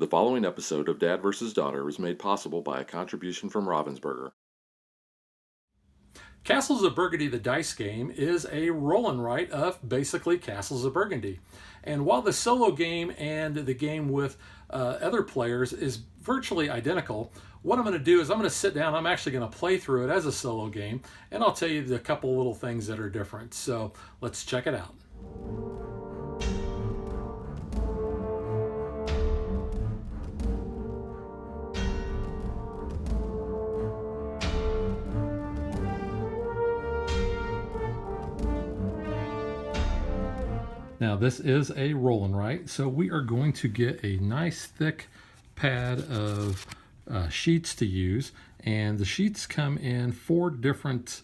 The following episode of Dad vs. Daughter was made possible by a contribution from Ravensburger. Castles of Burgundy, the dice game, is a roll and write of basically Castles of Burgundy. And while the solo game and the game with other players is virtually identical, what I'm going to do is I'm going to sit down, I'm actually going to play through it as a solo game, and I'll tell you the couple little things that are different. So let's check it out. Now this is a roll and write, so we are going to get a nice thick pad of sheets to use, and the sheets come in 4 different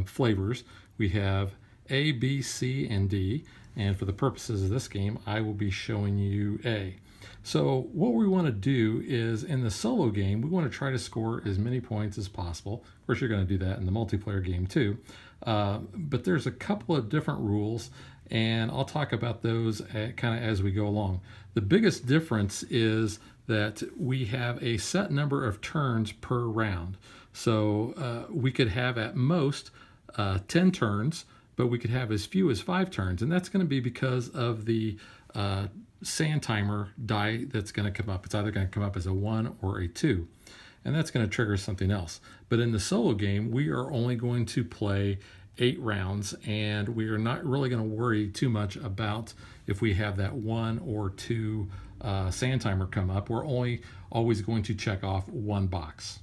flavors. We have A, B, C, and D, and for the purposes of this game, I will be showing you A. So what we want to do is, in the solo game, we want to try to score as many points as possible. Of course, you're going to do that in the multiplayer game too, but there's a couple of different rules, and I'll talk about those kind of as we go along. The biggest difference is that we have a set number of turns per round. So we could have at most 10 turns, but we could have as few as 5 turns, and that's going to be because of the sand timer die that's going to come up. It's either going to come up as a 1 or a 2, and that's going to trigger something else. But in the solo game, we are only going to play 8 rounds, and we are not really going to worry too much about if we have that 1 or 2 sand timer come up. We're only always going to check off 1 box.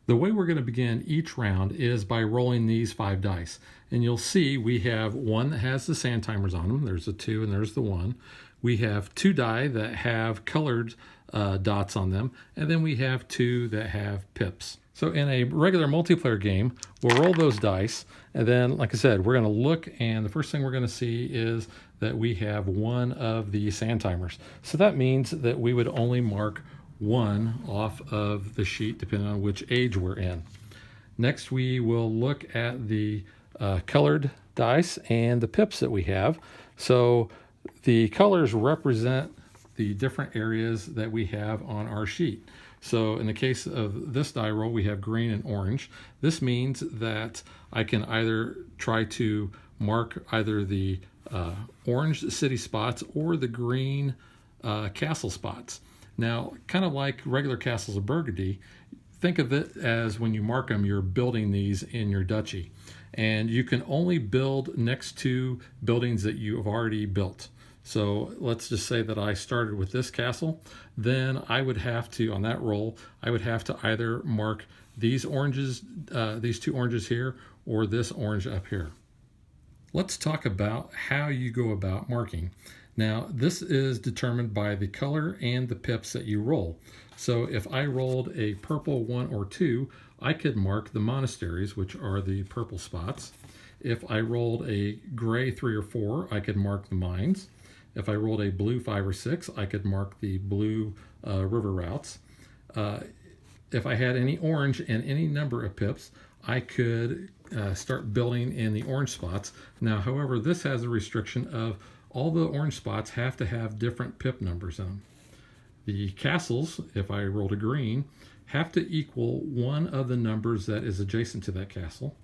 The way we're going to begin each round is by rolling these 5 dice. And you'll see we have one that has the sand timers on them. There's a 2 and there's the 1. We have 2 die that have colored dots on them. And then we have 2 that have pips. So in a regular multiplayer game, we'll roll those dice. And then, like I said, we're going to look, and the first thing we're going to see is that we have 1 of the sand timers. So that means that we would only mark 1 off of the sheet depending on which age we're in. Next, we will look at the colored dice and the pips that we have. So the colors represent the different areas that we have on our sheet. So in the case of this die roll, we have green and orange. This means that I can either try to mark either the orange city spots or the green castle spots. Now, kind of like regular Castles of Burgundy, think of it as when you mark them, you're building these in your duchy. And you can only build next to buildings that you have already built. So let's just say that I started with this castle. Then I would have to, on that roll, I would have to either mark these oranges, these 2 oranges here, or this orange up here. Let's talk about how you go about marking. Now, this is determined by the color and the pips that you roll. So if I rolled a purple 1 or 2, I could mark the monasteries, which are the purple spots. If I rolled a gray 3 or 4, I could mark the mines. If I rolled a blue 5 or 6, I could mark the blue river routes. If I had any orange and any number of pips, I could start building in the orange spots. Now, however, this has a restriction of all the orange spots have to have different pip numbers on them. The castles, if I rolled a green, have to equal one of the numbers that is adjacent to that castle.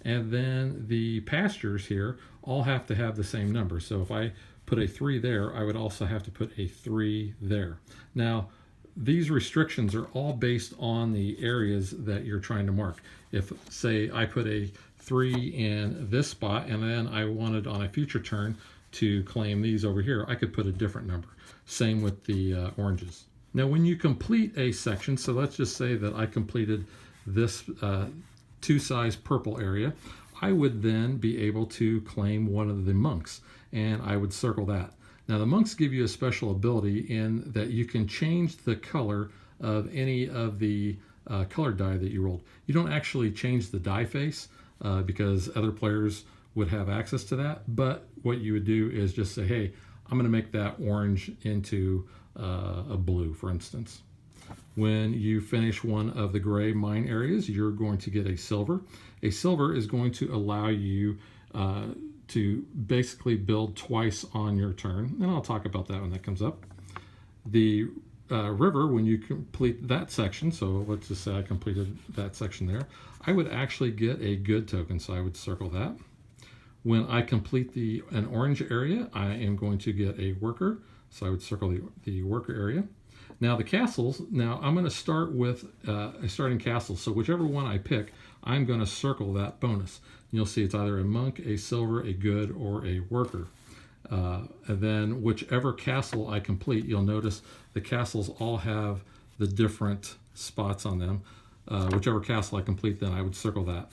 And then the pastures here all have to have the same number. So if I put a 3 there, I would also have to put a 3 there. Now, these restrictions are all based on the areas that you're trying to mark. If, say, I put a 3 in this spot, and then I wanted on a future turn to claim these over here, I could put a different number. Same with the oranges. Now, when you complete a section, so let's just say that I completed this 2-size purple area, I would then be able to claim one of the monks, and I would circle that. Now, the monks give you a special ability in that you can change the color of any of the colored die that you rolled. You don't actually change the die face because other players would have access to that, but what you would do is just say, hey, I'm going to make that orange into a blue, for instance. When you finish one of the gray mine areas, you're going to get a silver. A silver is going to allow you to basically build twice on your turn, and I'll talk about that when that comes up. The river, when you complete that section, so let's just say I completed that section there, I would actually get a good token, so I would circle that. When I complete an orange area, I am going to get a worker, so I would circle the worker area. Now the castles, now I'm going to start with a starting castle, so whichever one I pick, I'm going to circle that bonus. You'll see it's either a monk, a silver, a good, or a worker. And then whichever castle I complete, you'll notice the castles all have the different spots on them. Whichever castle I complete, then I would circle that.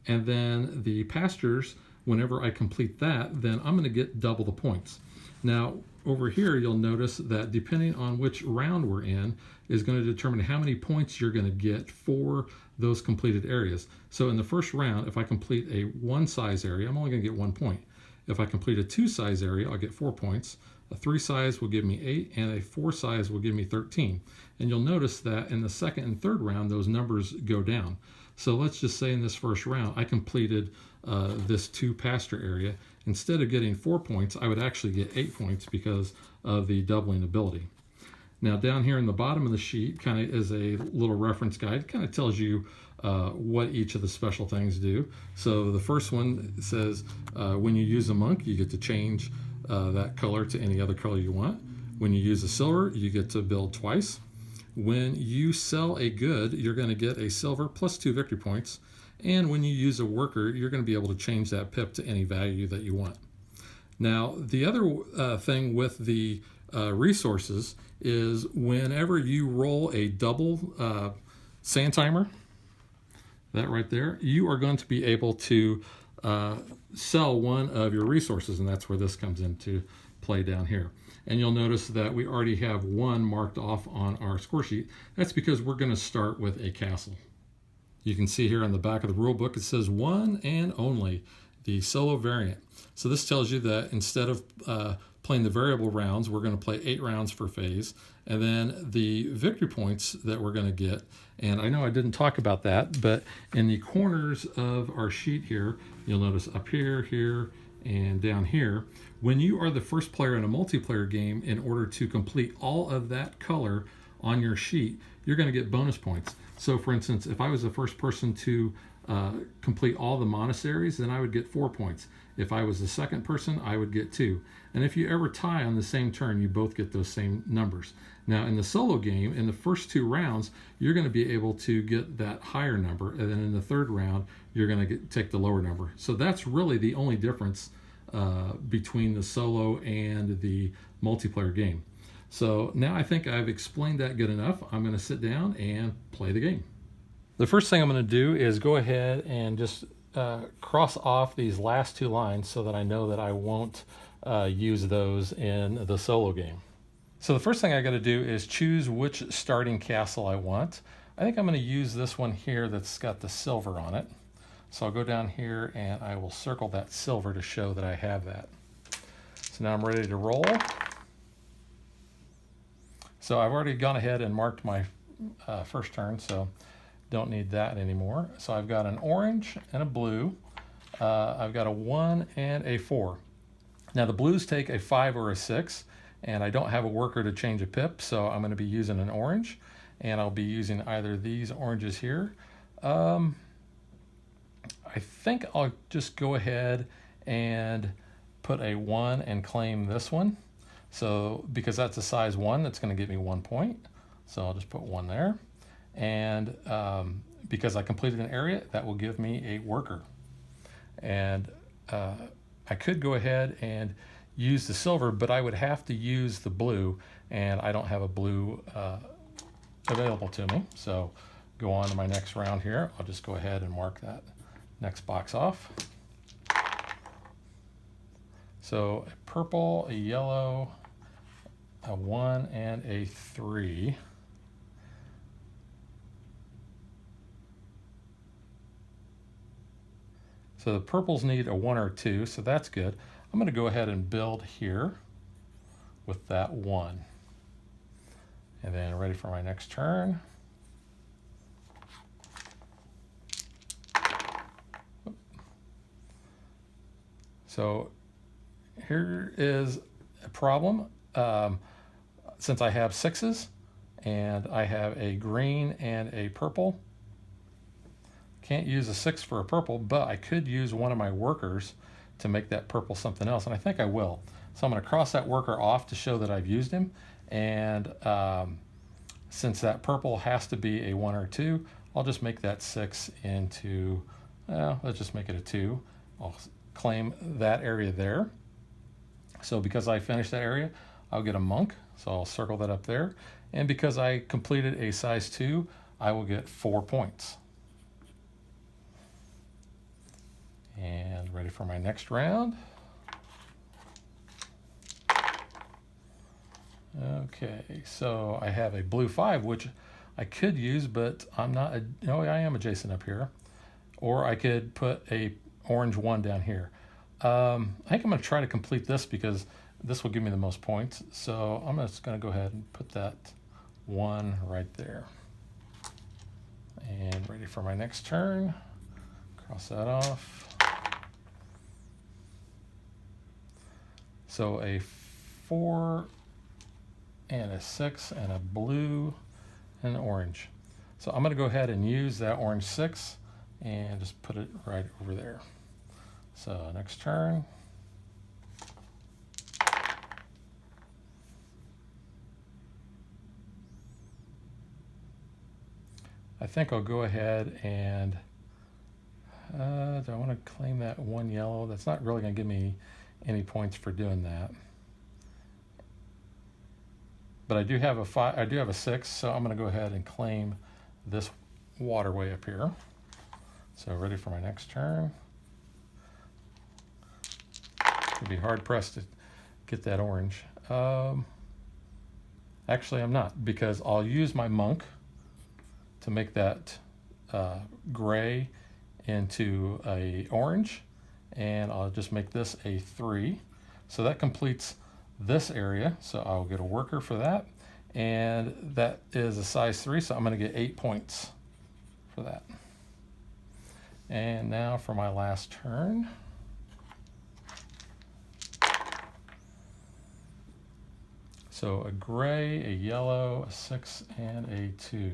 And then the pastures, whenever I complete that, then I'm going to get double the points. Now, over here, you'll notice that depending on which round we're in is going to determine how many points you're going to get for those completed areas. So in the first round, if I complete a 1 size area, I'm only going to get 1 point. If I complete a 2 size area, I'll get 4 points. A 3 size will give me 8, and a 4 size will give me 13. And you'll notice that in the second and third round, those numbers go down. So let's just say in this first round, I completed this 2 pasture area. Instead of getting 4 points, I would actually get 8 points because of the doubling ability. Now down here in the bottom of the sheet kind of is a little reference guide. Kind of tells you what each of the special things do. So the first one says when you use a monk, you get to change that color to any other color you want. When you use a silver, you get to build twice. When you sell a good, you're going to get a silver plus 2 victory points. And when you use a worker, you're going to be able to change that pip to any value that you want. Now, the other thing with the resources is whenever you roll a double sand timer, that right there, you are going to be able to sell one of your resources, and that's where this comes into play down here. And you'll notice that we already have 1 marked off on our score sheet. That's because we're going to start with a castle. You can see here on the back of the rule book, it says 1 and only, the solo variant. So this tells you that instead of playing the variable rounds, we're going to play 8 rounds per phase. And then the victory points that we're going to get, and I know I didn't talk about that, but in the corners of our sheet here, you'll notice up here, here, and down here, when you are the first player in a multiplayer game, in order to complete all of that color on your sheet, you're going to get bonus points. So for instance, if I was the first person to complete all the monasteries, then I would get 4 points. If I was the second person, I would get 2. And if you ever tie on the same turn, you both get those same numbers. Now in the solo game, in the first 2 rounds, you're going to be able to get that higher number, and then in the third round, you're going to take the lower number. So that's really the only difference between the solo and the multiplayer game. So now I think I've explained that good enough. I'm going to sit down and play the game. The first thing I'm going to do is go ahead and just cross off these last 2 lines so that I know that I won't use those in the solo game. So the first thing I got to do is choose which starting castle I want. I think I'm going to use this one here that's got the silver on it. So I'll go down here and I will circle that silver to show that I have that. So now I'm ready to roll. So I've already gone ahead and marked my first turn, so don't need that anymore. So I've got an orange and a blue. I've got a 1 and a 4. Now the blues take a 5 or a 6, and I don't have a worker to change a pip, so I'm going to be using an orange, and I'll be using either these oranges here. I think I'll just go ahead and put a 1 and claim this one. So because that's a size 1, that's going to give me 1 point. So I'll just put 1 there. And because I completed an area, that will give me a worker. And I could go ahead and use the silver, but I would have to use the blue, and I don't have a blue available to me. So go on to my next round here. I'll just go ahead and mark that next box off. So a purple, a yellow, a 1, and a 3. So the purples need a 1 or 2, so that's good. I'm going to go ahead and build here with that 1. And then ready for my next turn. So here is a problem. Since I have 6s, and I have a green and a purple. Can't use a 6 for a purple, but I could use one of my workers to make that purple something else, and I think I will. So I'm going to cross that worker off to show that I've used him, and since that purple has to be a 1 or 2, I'll just make that 6 into, let's just make it a 2. I'll claim that area there. So because I finished that area, I'll get a monk, so I'll circle that up there. And because I completed a size 2, I will get 4 points. And ready for my next round. Okay, so I have a blue 5, which I could use, but I'm not, no, I am adjacent up here. Or I could put a orange 1 down here. I think I'm going to try to complete this because this will give me the most points. So I'm just going to go ahead and put that 1 right there. And ready for my next turn. Cross that off. So a 4 and a 6 and a blue and an orange. So I'm going to go ahead and use that orange 6 and just put it right over there. So next turn. I think I'll go ahead and do I want to claim that 1 yellow? That's not really going to give me any points for doing that. But I do have a 5, I do have a 6, so I'm going to go ahead and claim this waterway up here. So ready for my next turn. It'd be hard pressed to get that orange. Actually, I'm not, because I'll use my monk to make that gray into a orange, and I'll just make this a 3. So that completes this area. So I'll get a worker for that, and that is a size 3. So I'm going to get 8 points for that. And now for my last turn. So a gray, a yellow, a 6, and a 2.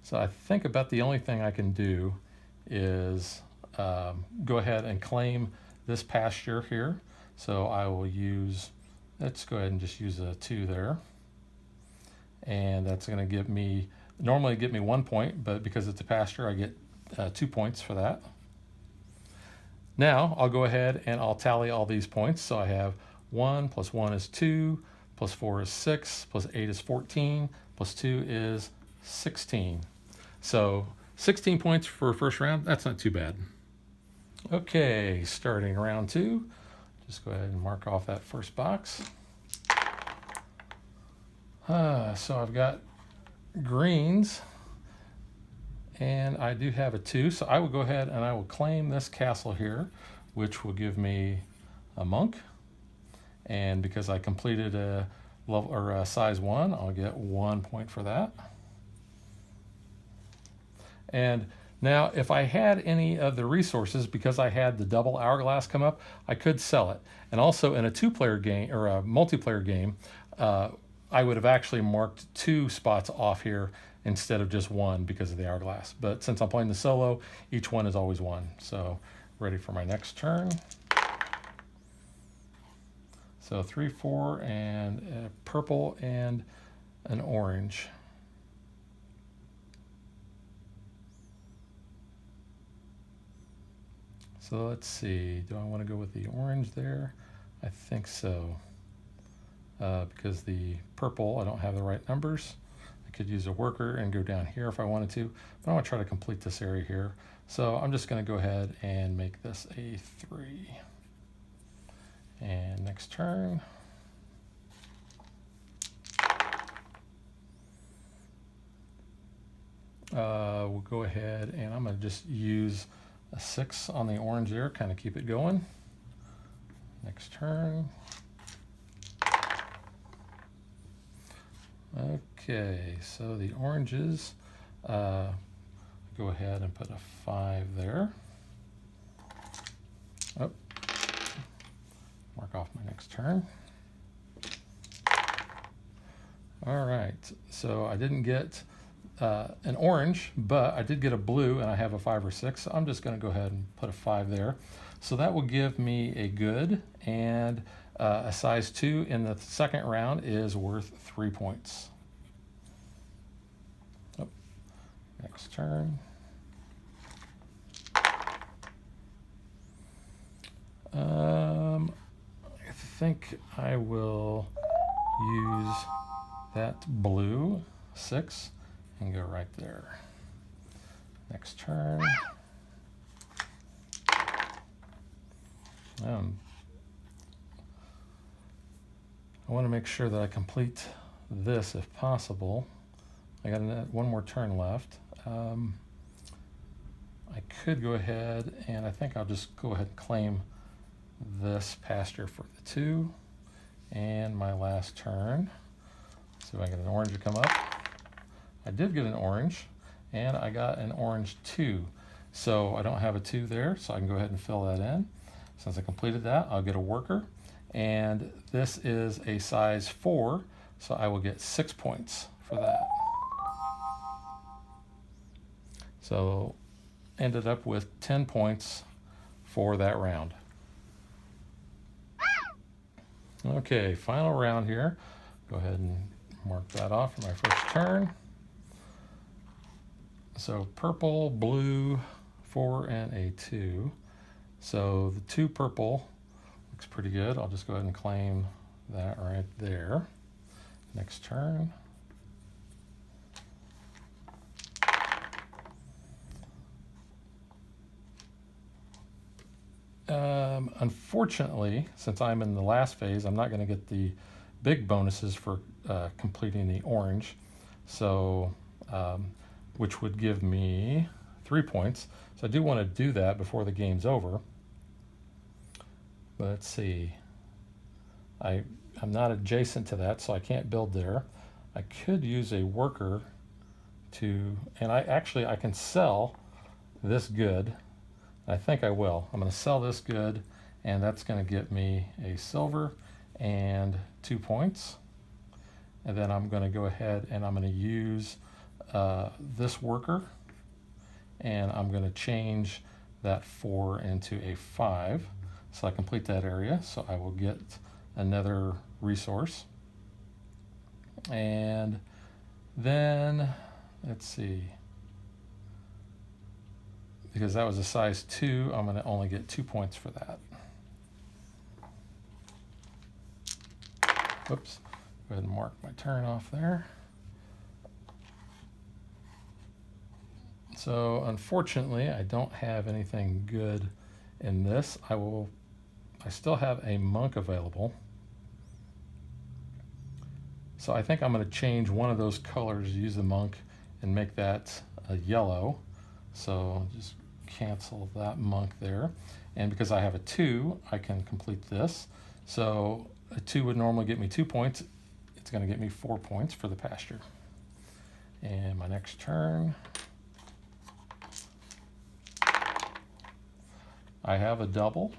So I think about the only thing I can do is go ahead and claim this pasture here. So I will use, let's go ahead and just use a 2 there. And that's going to give me, normally give me 1 point, but because it's a pasture, I get 2 points for that. Now I'll go ahead and I'll tally all these points. So I have 1 plus 1 is 2, plus 4 is 6, plus 8 is 14, plus 2 is 16. So 16 points for first round, that's not too bad. Okay, starting round 2, just go ahead and mark off that first box. So I've got greens, and I do have a 2, so I will go ahead and I will claim this castle here, which will give me a monk. And because I completed a level or a size 1, I'll get 1 point for that. And now if I had any of the resources, because I had the double hourglass come up, I could sell it. And also in a 2-player game or a multiplayer game, I would have actually marked 2 spots off here instead of just 1 because of the hourglass. But since I'm playing the solo, each one is always 1. So ready for my next turn. So 3, 4, and a purple and an orange. So let's see, do I want to go with the orange there? I think so. Because the purple, I don't have the right numbers. I could use a worker and go down here if I wanted to, but I want to try to complete this area here. So I'm just going to go ahead and make this a 3. And next turn. We'll go ahead and I'm going to just use a 6 on the orange there, kind of keep it going. Next turn. Okay, so the oranges, go ahead and put a 5 there. Oh, mark off my next turn. All right, so I didn't get an orange, but I did get a blue, and I have a 5 or 6. So I'm just going to go ahead and put a 5 there. So that will give me a good, and a size 2 in the second round is worth 3 points. Oh, next turn. I think I will use that blue 6 and go right there. Next turn. I want to make sure that I complete this if possible. I got one more turn left. I could go ahead, and I think I'll just go ahead and claim this pasture for the 2 and my last turn. So I get an orange to come up. I did get an orange, and I got an orange 2. So I don't have a 2 there, so I can go ahead and fill that in. Since I completed that, I'll get a worker, and this is a size 4, so I will get 6 points for that. So ended up with 10 points for that round. Okay, final round here. Go ahead and mark that off for my first turn. So purple, blue, 4, and a 2. So the 2 purple looks pretty good. I'll just go ahead and claim that right there. Next turn. Unfortunately, since I'm in the last phase, I'm not going to get the big bonuses for completing the orange, so which would give me 3 points. So I do want to do that before the game's over. But let's see. I'm not adjacent to that, so I can't build there. I could use a worker to, and I can sell this good. I think I will. I'm going to sell this good, and that's going to get me a silver and 2 points. And then I'm going to go ahead and I'm going to use this worker, and I'm going to change that 4 into a 5. So I complete that area, so I will get another resource. And then, let's see. Because that was a size 2, I'm going to only get 2 points for that. Oops. Go ahead and mark my turn off there. So unfortunately, I don't have anything good in this. I still have a monk available. So I think I'm going to change one of those colors, use the monk, and make that a yellow. So just cancel that monk there. And because I have a 2, I can complete this. So a 2 would normally get me 2 points. It's going to get me 4 points for the pasture. And my next turn, I have a double.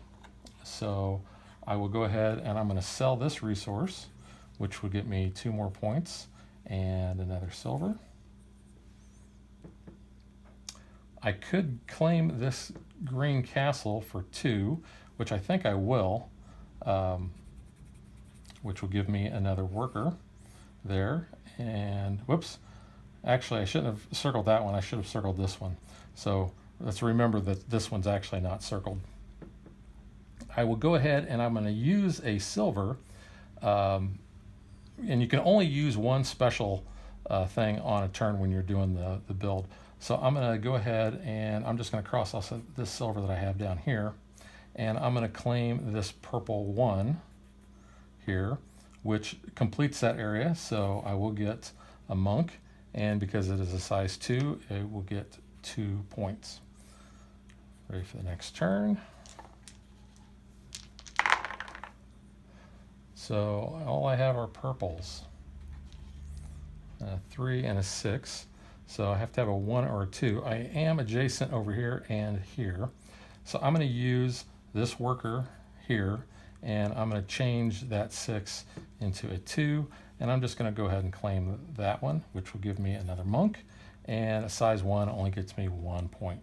So I will go ahead and I'm going to sell this resource, which would get me 2 more points and another silver. I could claim this green castle for 2, which I think I will, which will give me another worker there. And whoops, actually I shouldn't have circled that one. I should have circled this one. So let's remember that this one's actually not circled. I will go ahead and I'm going to use a silver, and you can only use one special thing on a turn when you're doing the build. So I'm going to go ahead and I'm just going to cross off this silver that I have down here, and I'm going to claim this purple 1 here, which completes that area. So I will get a monk, and because it is a size 2, it will get 2 points. Ready for the next turn. So all I have are purples, a 3 and a 6. So I have to have a 1 or a 2. I am adjacent over here and here. So I'm going to use this worker here, and I'm going to change that 6 into a 2, And I'm just going to go ahead and claim that one, which will give me another monk. And a size 1 only gets me 1 point.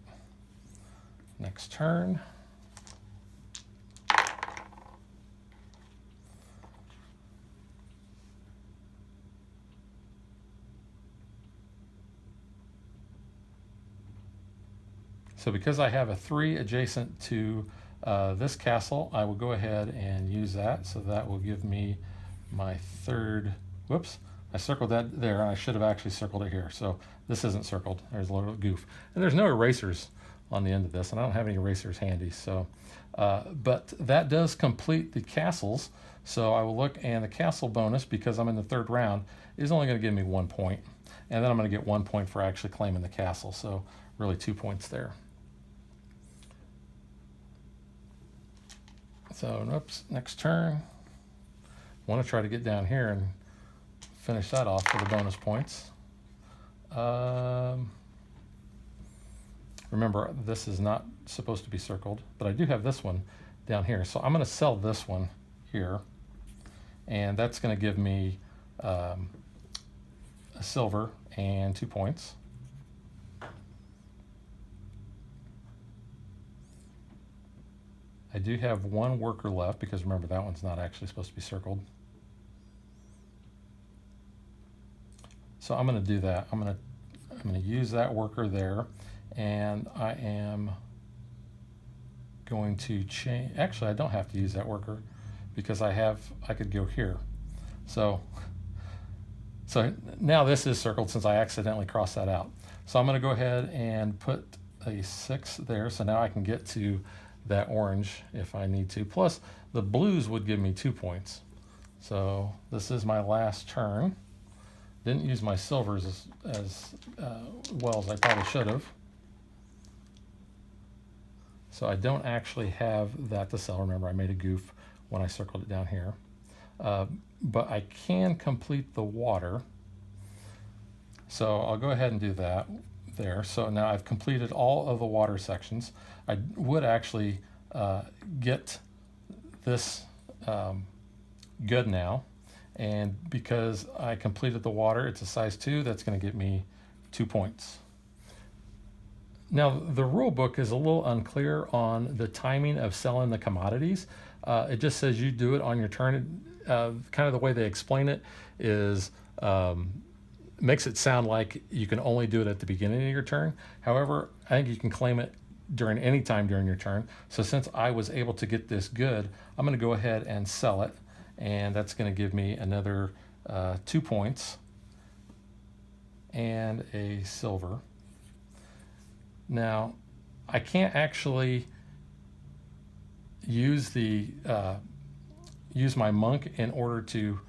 Next turn. So because I have a 3 adjacent to this castle, I will go ahead and use that. So that will give me my third. Whoops, I circled that there, and I should have actually circled it here. So this isn't circled. There's a little goof. And there's no erasers on the end of this, and I don't have any erasers handy. So, but that does complete the castles. So I will look, and the castle bonus, because I'm in the third round, is only going to give me 1 point. And then I'm going to get 1 point for actually claiming the castle. So really 2 points there. So, oops, next turn. Want to try to get down here and finish that off for the bonus points. Remember, this is not supposed to be circled, but I do have this one down here. So I'm going to sell this one here, and that's going to give me a silver and 2 points. I do have 1 worker left, because remember, that one's not actually supposed to be circled. So I'm going to do that. I'm going to use that worker there, and I am going to change. Actually, I don't have to use that worker, because I could go here. So now this is circled since I accidentally crossed that out. So I'm going to go ahead and put a 6 there. So now I can get to that orange if I need to. Plus, the blues would give me 2 points. So this is my last turn. Didn't use my silvers as well as I probably should have. So I don't actually have that to sell. Remember, I made a goof when I circled it down here. But I can complete the water. So I'll go ahead and do that there. So now I've completed all of the water sections. I would actually get this good now, and because I completed the water, it's a size 2, that's going to get me 2 points. Now the rule book is a little unclear on the timing of selling the commodities. It just says you do it on your turn. Kind of the way they explain it is makes it sound like you can only do it at the beginning of your turn. However, I think you can claim it during any time during your turn. So since I was able to get this good, I'm going to go ahead and sell it, and that's going to give me another 2 points and a silver. Now, I can't actually use use my monk in order to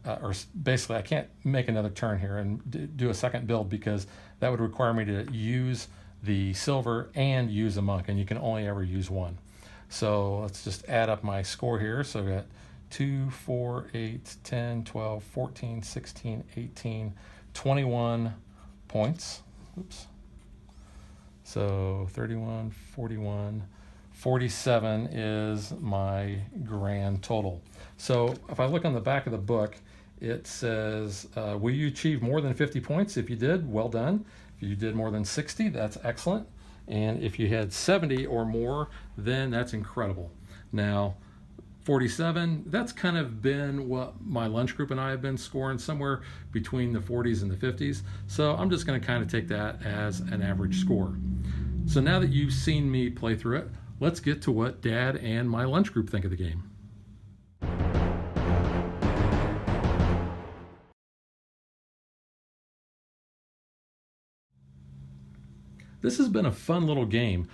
or basically I can't make another turn here and do a second build, because that would require me to use the silver and use a monk, and you can only ever use one. So let's just add up my score here. So I got 2, 4, 8, 10, 12, 14, 16, 18, 21 points. Oops. So 31, 41, 47 is my grand total. So if I look on the back of the book, it says, will you achieve more than 50 points? If you did, well done. If you did more than 60, that's excellent. And if you had 70 or more, then that's incredible. Now, 47, that's kind of been what my lunch group and I have been scoring, somewhere between the 40s and the 50s. So I'm just going to kind of take that as an average score. So now that you've seen me play through it, let's get to what Dad and my lunch group think of the game. This has been a fun little game.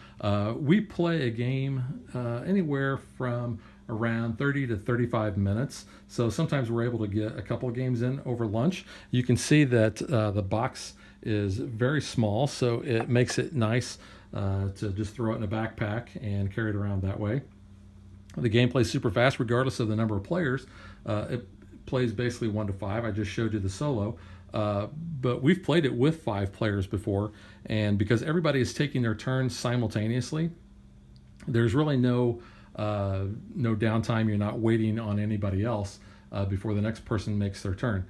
We play a game anywhere from around 30 to 35 minutes. So sometimes we're able to get a couple of games in over lunch. You can see that the box is very small, so it makes it nice to just throw it in a backpack and carry it around that way. The game plays super fast regardless of the number of players. It plays basically 1 to 5. I just showed you the solo. But we've played it with 5 players before, and because everybody is taking their turns simultaneously, there's really no downtime. You're not waiting on anybody else. before the next person makes their turn.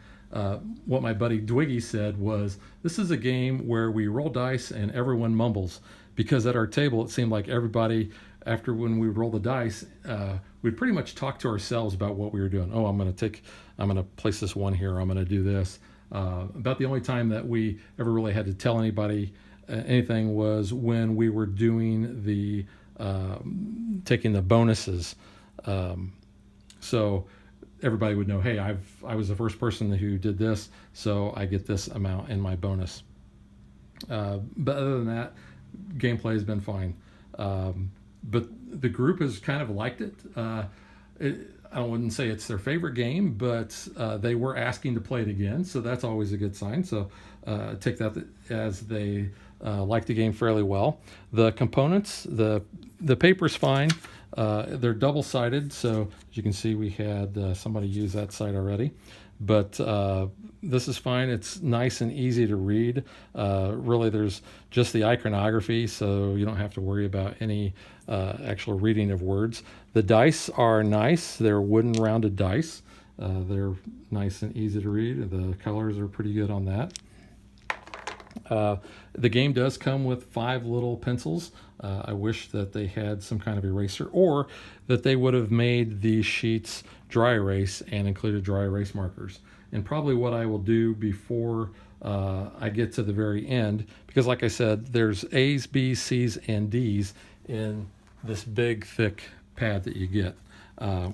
What my buddy Dwiggy said was, this is a game where we roll dice and everyone mumbles, because at our table it seemed like everybody, after when we roll the dice, we'd pretty much talk to ourselves about what we were doing. Oh, I'm going to place this one here, I'm going to do this. About the only time that we ever really had to tell anybody anything was when we were doing the taking the bonuses. So everybody would know, hey, I was the first person who did this, so I get this amount in my bonus. But other than that, gameplay has been fine. But the group has kind of liked it. I wouldn't say it's their favorite game, but they were asking to play it again, so that's always a good sign. So take that as they like the game fairly well. The components, the paper's fine. They're double-sided, so as you can see, we had somebody use that side already. But this is fine. It's nice and easy to read. Really, there's just the iconography, so you don't have to worry about any actual reading of words. The dice are nice. They're wooden rounded dice. They're nice and easy to read. The colors are pretty good on that. The game does come with 5 little pencils. I wish that they had some kind of eraser, or that they would have made these sheets dry erase and included dry erase markers. And probably what I will do before I get to the very end, because like I said, there's A's, B's, C's, and D's in this big, thick pad that you get.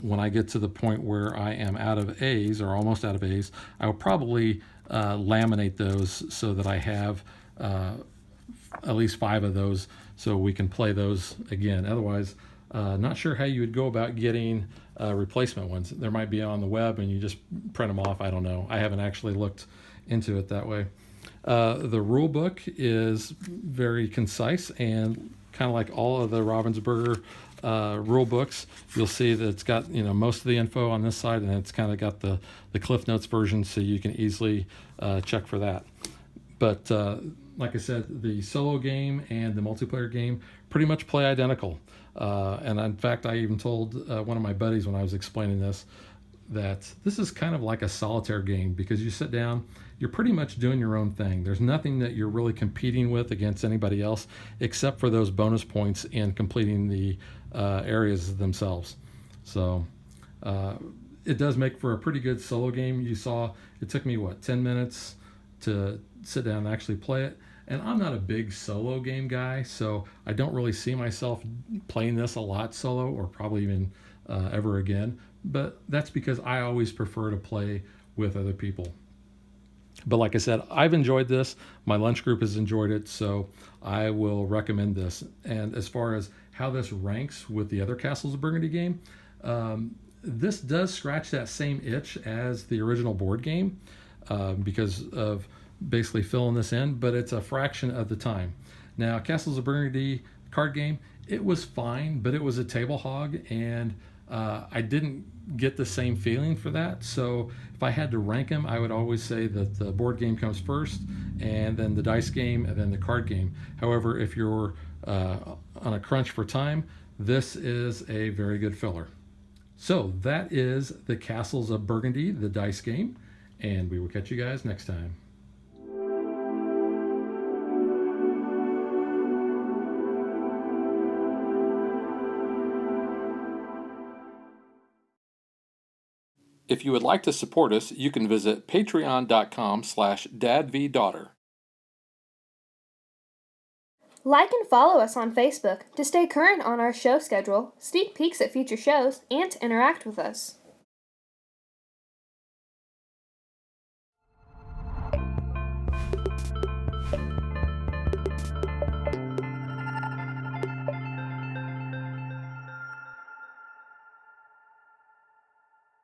When I get to the point where I am out of A's, or almost out of A's, I will probably laminate those so that I have at least 5 of those, so we can play those again. Otherwise, not sure how you would go about getting replacement ones. There might be on the web and you just print them off. I don't know. I haven't actually looked into it that way. The rule book is very concise, and kind of like all of the Ravensburger rule books, you'll see that it's got most of the info on this side, and it's kind of got the Cliff Notes version, so you can easily check for that. But like I said, the solo game and the multiplayer game pretty much play identical. And in fact, I even told one of my buddies when I was explaining this that this is kind of like a solitaire game, because you sit down, you're pretty much doing your own thing. There's nothing that you're really competing with against anybody else, except for those bonus points in completing the areas themselves. So it does make for a pretty good solo game. You saw it took me 10 minutes to sit down and actually play it. And I'm not a big solo game guy, so I don't really see myself playing this a lot solo, or probably even ever again. But that's because I always prefer to play with other people. But like I said, I've enjoyed this. My lunch group has enjoyed it, so I will recommend this. And as far as how this ranks with the other Castles of Burgundy game, this does scratch that same itch as the original board game, because of basically filling this in, but it's a fraction of the time. Now, Castles of Burgundy card game, it was fine, but it was a table hog, and I didn't get the same feeling for that. So if I had to rank them, I would always say that the board game comes first, and then the dice game, and then the card game. However, if you're on a crunch for time, this is a very good filler. So that is the Castles of Burgundy, the dice game, and we will catch you guys next time. If you would like to support us, you can visit patreon.com/dadvdaughter. Like and follow us on Facebook to stay current on our show schedule, sneak peeks at future shows, and to interact with us.